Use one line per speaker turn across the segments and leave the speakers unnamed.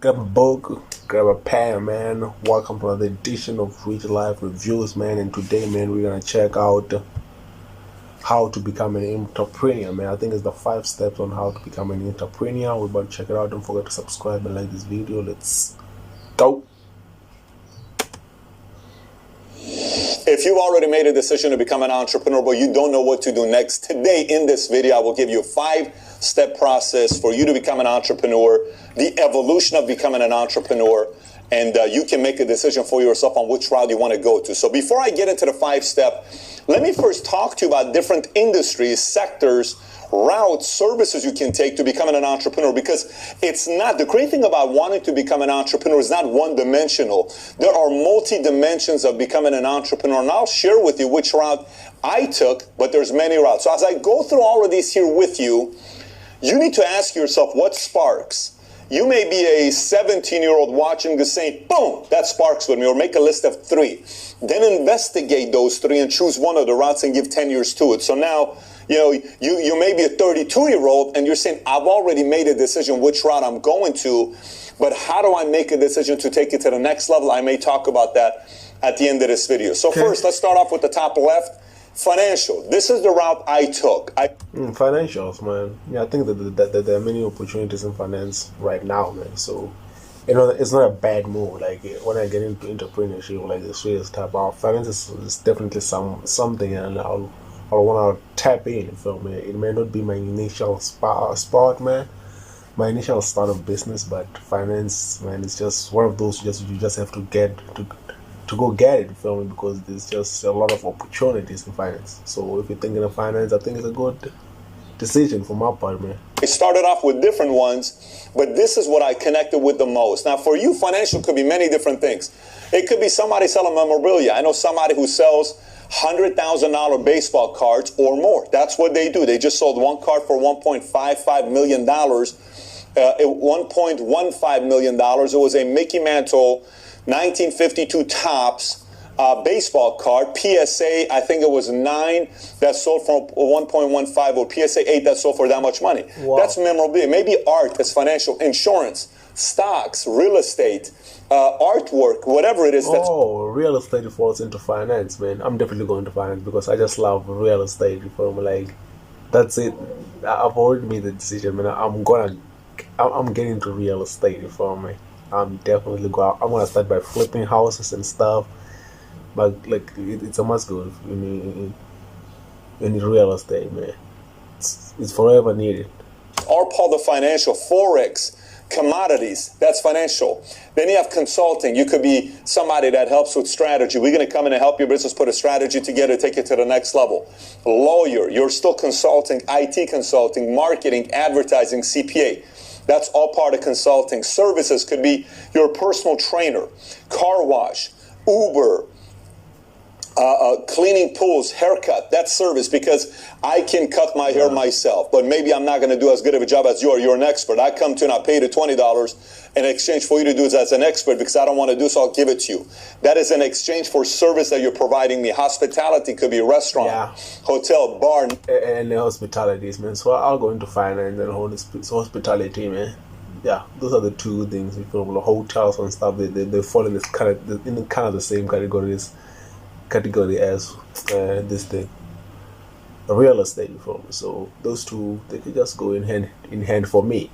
Grab a book, grab a pen, man. Welcome to another edition of Rich Life Reviews, man. And today, man, we're gonna check out how to become an entrepreneur, man. I think it's the 5 steps on how to become an entrepreneur. We're about to check it out. Don't forget to subscribe and like this video. Let's go.
If you've already made a decision to become an entrepreneur, but you don't know what to do next, today in this video, I will give you a 5-step process for you to become an entrepreneur, the evolution of becoming an entrepreneur, and you can make a decision for yourself on which route you want to go to. So before I get into the 5-step, let me first talk to you about different industries, sectors, routes, services you can take to becoming an entrepreneur, because it's not, the great thing about wanting to become an entrepreneur is not one-dimensional. There are multi-dimensions of becoming an entrepreneur, and I'll share with you which route I took, but there's many routes. So as I go through all of these here with you, you need to ask yourself what sparks. You may be a 17-year-old watching this saying, boom, that sparks with me, or make a list of 3. Then investigate those 3 and choose one of the routes and give 10 years to it. So now, you may be a 32-year-old and you're saying, I've already made a decision which route I'm going to, but how do I make a decision to take it to the next level? I may talk about that at the end of this video. So first, let's start off with the top left. Financial. This is the route I took.
Financials, man. Yeah, I think that there are many opportunities in finance right now, man. So, it's not a bad move. Like when I get into entrepreneurship, like the serious type of finance is definitely something, and I'll want to tap in. You feel me? It may not be my initial spot, man. My initial start of business, but finance, man, it's just one of those you just have to get to go get it, you feel me? Because there's just a lot of opportunities in finance. So if you're thinking of finance, I think it's a good decision for my part, man.
I started off with different ones, but this is what I connected with the most. Now, for you, financial could be many different things. It could be somebody selling memorabilia. I know somebody who sells $100,000 baseball cards or more. That's what they do. They just sold one card for $1.55 million. $1.15 million. It was a Mickey Mantle 1952 Topps baseball card. PSA, I think it was 9 that sold for 1.15, or PSA 8 that sold for that much money. Wow. That's memorabilia. Maybe art, that's financial. Insurance, stocks, real estate, artwork, whatever it is.
Real estate falls into finance, man. I'm definitely going to finance because I just love real estate. Like, that's it. I've already made the decision, man. I'm getting into real estate, you feel me? I'm definitely I'm gonna start by flipping houses and stuff, but like it's a must go in real estate, man. It's forever needed.
Or Paul, the financial, forex, commodities, that's financial. Then you have consulting. You could be somebody that helps with strategy. We're going to come in and help your business put a strategy together, take it to the next level. Lawyer, you're still consulting, IT consulting, marketing, advertising, CPA. That's all part of consulting. Services could be your personal trainer, car wash, Uber, cleaning pools, haircut. That's service, because I can cut my hair myself, but maybe I'm not going to do as good of a job as you are. You're an expert. I come to you and I pay you $20 in exchange for you to do it as an expert, because I don't want to do so. I'll give it to you. That is an exchange for service that you're providing me. Hospitality could be a restaurant, hotel, bar.
And the hospitalities, man. So I'll go into finance and hospitality, man. Yeah, those are the 2 things. You feel me? Hotels and stuff. They fall in this kind of the same category as this thing, real estate, you feel me? So those 2, they could just go in hand for me.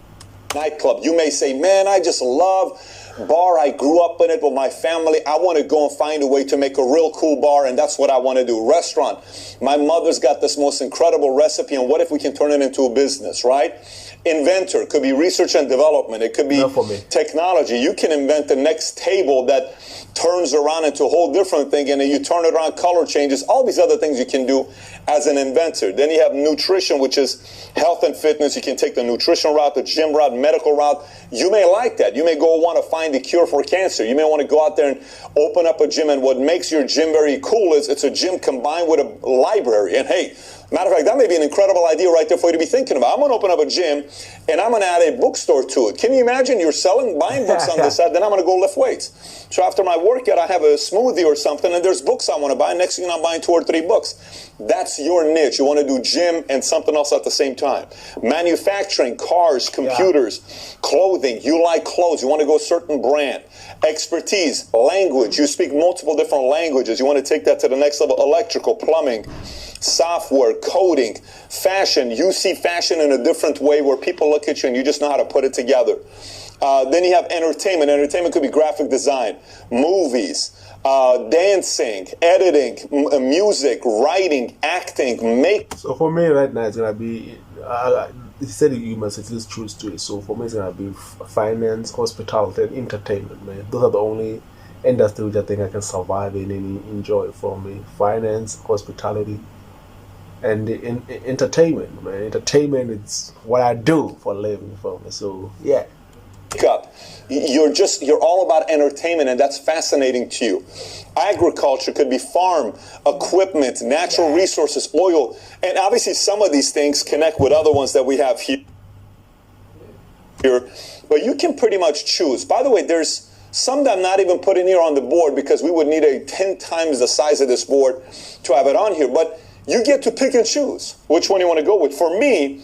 Nightclub. You may say, man, I just love bar. I grew up in it with my family. I want to go and find a way to make a real cool bar, and that's what I want to do. Restaurant. My mother's got this most incredible recipe, and what if we can turn it into a business, right? Inventor. Could be research and development. It could be technology. You can invent the next table that turns around into a whole different thing, and then you turn it around, color changes, all these other things you can do as an inventor. Then you have nutrition, which is health and fitness. You can take the nutrition route, the gym route, medical route. You may like that. You may want to find the cure for cancer. You may want to go out there and open up a gym, and what makes your gym very cool is it's a gym combined with a library. And hey, Matter of fact, that may be an incredible idea right there for you to be thinking about. I'm going to open up a gym, and I'm going to add a bookstore to it. Can you imagine you're buying books on the side, then I'm going to go lift weights. So after my workout, I have a smoothie or something, and there's books I want to buy. Next thing I'm buying 2 or 3 books. That's your niche. You want to do gym and something else at the same time. Manufacturing, cars, computers, clothing. You like clothes. You want to go a certain brand. Expertise, language. You speak multiple different languages. You want to take that to the next level. Electrical, plumbing, software, coding, fashion. You see fashion in a different way where people look at you and you just know how to put it together. Then you have entertainment. Entertainment could be graphic design, movies, dancing, editing, music, writing, acting,
So for me right now, it's going to be, you said you must at least choose 2. So for me, it's going to be finance, hospitality, and entertainment, man. Those are the only industry which I think I can survive in and enjoy for me. Finance, hospitality, and entertainment, man. Entertainment is what I do for a living for me. So yeah.
Up. You're all about entertainment, and that's fascinating to you. Agriculture could be farm, equipment, natural resources, oil, and obviously some of these things connect with other ones that we have here. But you can pretty much choose. By the way, there's some that I'm not even putting here on the board because we would need a 10 times the size of this board to have it on here. But you get to pick and choose which one you want to go with. For me,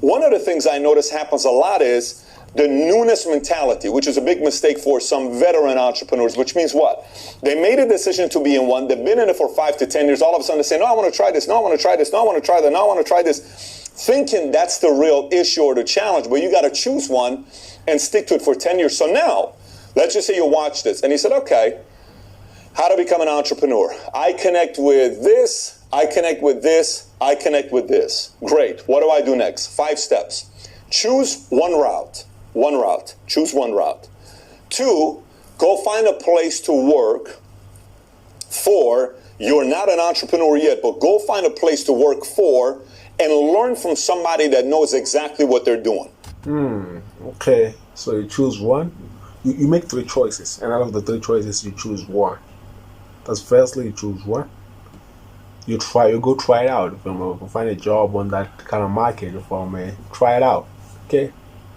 one of the things I notice happens a lot is the newness mentality, which is a big mistake for some veteran entrepreneurs, which means what? They made a decision to be in one. They've been in it for 5 to 10 years. All of a sudden they say, no, I want to try this. No, I want to try this. No, I want to try that. No, I want to try this. Thinking that's the real issue or the challenge, but you got to choose one and stick to it for 10 years. So now, let's just say you watch this. And he said, okay, how to become an entrepreneur. I connect with this. I connect with this. I connect with this. Great. What do I do next? 5 steps. Choose one route. One route. Choose one route. 2, go find a place to work. 4, you're not an entrepreneur yet, but go find a place to work for and learn from somebody that knows exactly what they're doing.
Okay. So you choose one. You make 3 choices, and out of the 3 choices, you choose one. That's firstly, you choose one. You go try it out. If you find a job on that kind of market, try it out. Okay.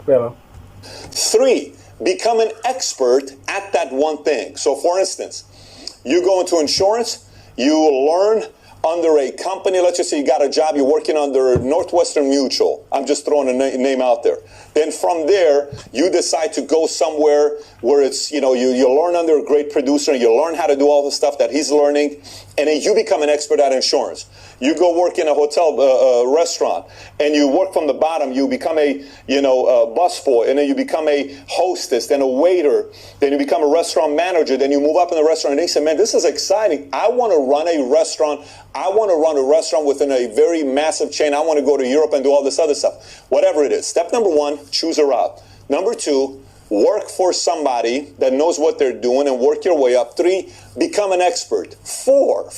Well.
3, become an expert at that one thing. So for instance, you go into insurance, you learn under a company. Let's just say you got a job, you're working under Northwestern Mutual. I'm just throwing a name out there. Then from there, you decide to go somewhere where it's, you learn under a great producer and you learn how to do all the stuff that he's learning, and then you become an expert at insurance. You go work in a hotel, restaurant, and you work from the bottom. You become a busboy, and then you become a hostess, then a waiter, then you become a restaurant manager, then you move up in the restaurant. And they say, man, this is exciting. I want to run a restaurant. I want to run a restaurant within a very massive chain. I want to go to Europe and do all this other stuff. Whatever it is. Step number 1, choose a route. Number 2, work for somebody that knows what they're doing and work your way up. 3, become an expert. 4,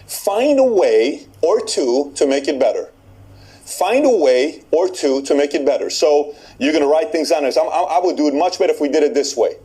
find a way or 2 to make it better. Find a way or 2 to make it better. So you're going to write things down. I would do it much better if we did it this way.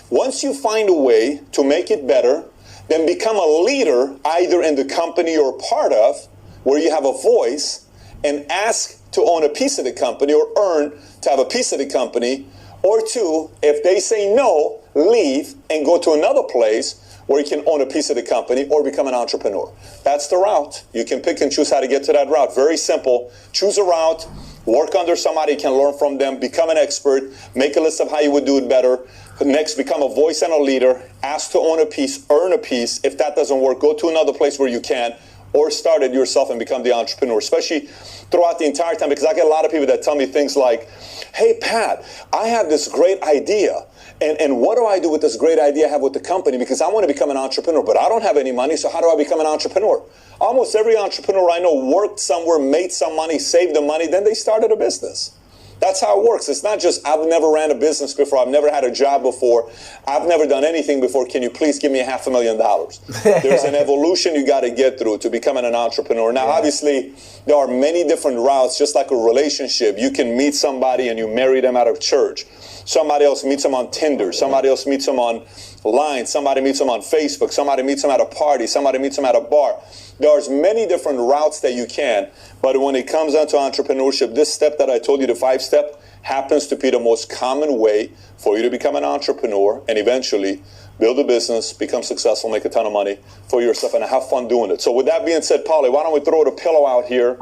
Once you find a way to make it better, then become a leader either in the company you're part of, where you have a voice, and ask to own a piece of the company or earn to have a piece of the company. Or 2, if they say no, leave and go to another place where you can own a piece of the company or become an entrepreneur. That's the route. You can pick and choose how to get to that route. Very simple. Choose a route, work under somebody, you can learn from them, become an expert, make a list of how you would do it better. Next, become a voice and a leader, ask to own a piece, earn a piece. If that doesn't work, go to another place where you can, or start it yourself and become the entrepreneur, especially throughout the entire time, because I get a lot of people that tell me things like, hey, Pat, I have this great idea. And what do I do with this great idea I have with the company? Because I want to become an entrepreneur, but I don't have any money, so how do I become an entrepreneur? Almost every entrepreneur I know worked somewhere, made some money, saved the money, then they started a business. That's how it works. It's not just, I've never ran a business before, I've never had a job before, I've never done anything before, can you please give me $500,000? There's an evolution you got to get through to becoming an entrepreneur. Now, obviously, there are many different routes, just like a relationship. You can meet somebody and you marry them out of church. Somebody else meets them on Tinder. Somebody else meets them on online, somebody meets them on Facebook, somebody meets them at a party, somebody meets them at a bar. There's many different routes that you can, but when it comes down to entrepreneurship, this step that I told you, the 5-step, happens to be the most common way for you to become an entrepreneur and eventually build a business, become successful, make a ton of money for yourself, and have fun doing it. So with that being said, Paulie, why don't we throw the pillow out here?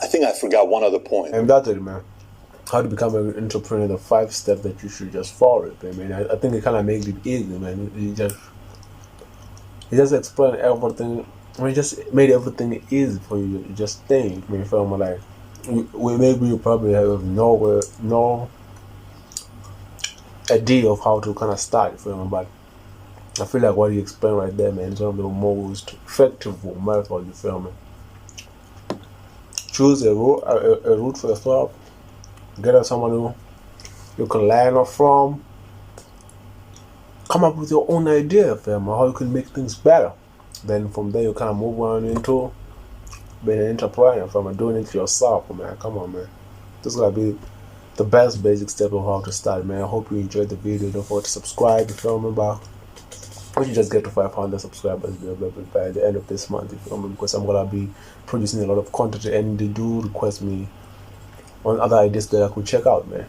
I think I forgot one other point.
And that's it, man. How to become an entrepreneur, the 5 steps that you should just follow. I mean, I think it kind of makes it easy, man. It just explained everything. I mean, it just made everything easy for you. You just think. I mean, feel me? Like, maybe you probably have no idea of how to kind of start, you feel me? But I feel like what you explained right there, man, is one of the most effective methods, you feel me? Choose a route for yourself. Get someone who you can learn from. Come up with your own idea, fam, how you can make things better. Then from there you kind of move on into being an entrepreneur, from doing it yourself, man. Come on, man. This is gonna be the best basic step of how to start, man. I hope you enjoyed the video. Don't forget to subscribe, you feel me? But once you just get to 500 subscribers by the end of this month, you feel me? Because I'm gonna be producing a lot of content, and they do request me on other ideas that I could check out, man.